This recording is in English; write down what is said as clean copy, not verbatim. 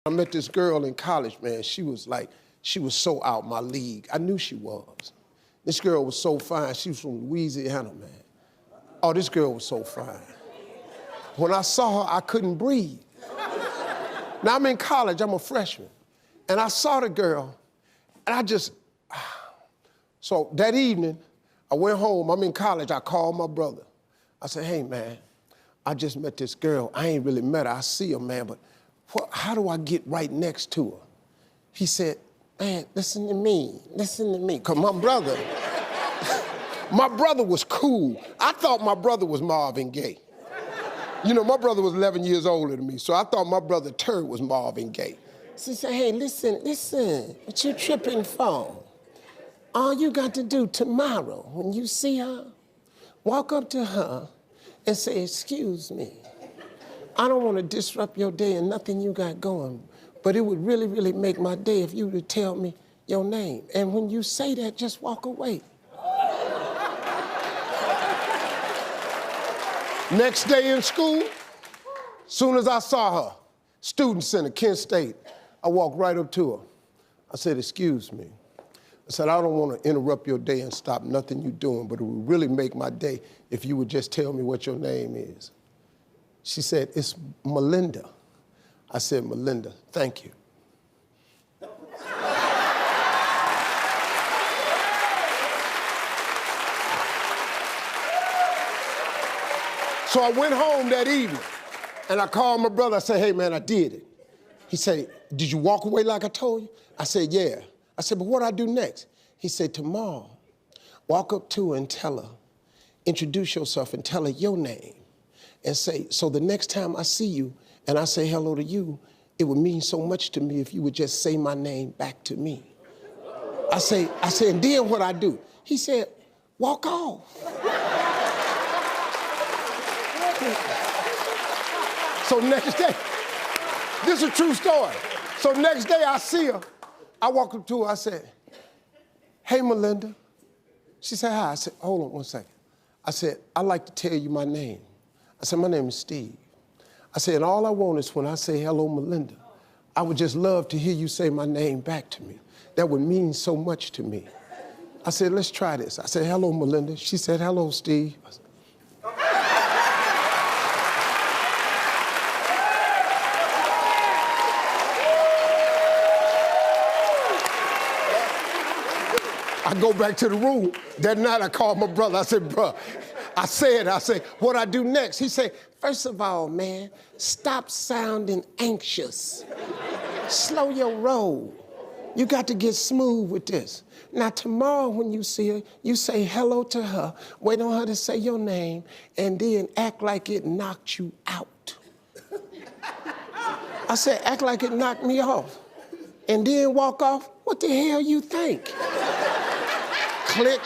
I met this girl in college, man. She was so out my league. I knew she was. This girl was so fine. She was from Louisiana, man. Oh, this girl was so fine. When I saw her, I couldn't breathe. Now, I'm in college, I'm a freshman. And I saw the girl, and so that evening, I went home, I'm in college, I called my brother. I said, hey, man, I just met this girl. I ain't really met her, I see her, man, but how do I get right next to her? He said, man, listen to me, because my brother was cool. I thought my brother was Marvin Gaye. You know, my brother was 11 years older than me, so I thought my brother Turd was Marvin Gaye. So he said, hey, listen, what you tripping for? All you got to do tomorrow, when you see her, walk up to her and say, excuse me. I don't want to disrupt your day and nothing you got going, but it would really, really make my day if you would tell me your name. And when you say that, just walk away. Next day in school, soon as I saw her, Student Center, Kent State, I walked right up to her. I said, excuse me. I said, I don't want to interrupt your day and stop nothing you're doing, but it would really make my day if you would just tell me what your name is. She said, it's Melinda. I said, Melinda, thank you. So I went home that evening, and I called my brother. I said, hey, man, I did it. He said, did you walk away like I told you? I said, yeah. I said, but what do I do next? He said, tomorrow, walk up to her and tell her, introduce yourself and tell her your name. And say, so the next time I see you and I say hello to you, it would mean so much to me if you would just say my name back to me. I said, and then what I do? He said, walk off. So next day, this is a true story. So next day I see her, I walk up to her, I said, hey, Melinda. She said, hi. I said, hold on one second. I said, I'd like to tell you my name. I said, my name is Steve. I said, and all I want is when I say hello, Melinda, I would just love to hear you say my name back to me. That would mean so much to me. I said, let's try this. I said, hello, Melinda. She said, hello, Steve. I go back to the room. That night I called my brother. I said, bro, I said, what I do next? He said, first of all, man, stop sounding anxious. Slow your roll. You got to get smooth with this. Now, tomorrow when you see her, you say hello to her, wait on her to say your name, and then act like it knocked you out. I said, act like it knocked me off. And then walk off? What the hell you think? Click.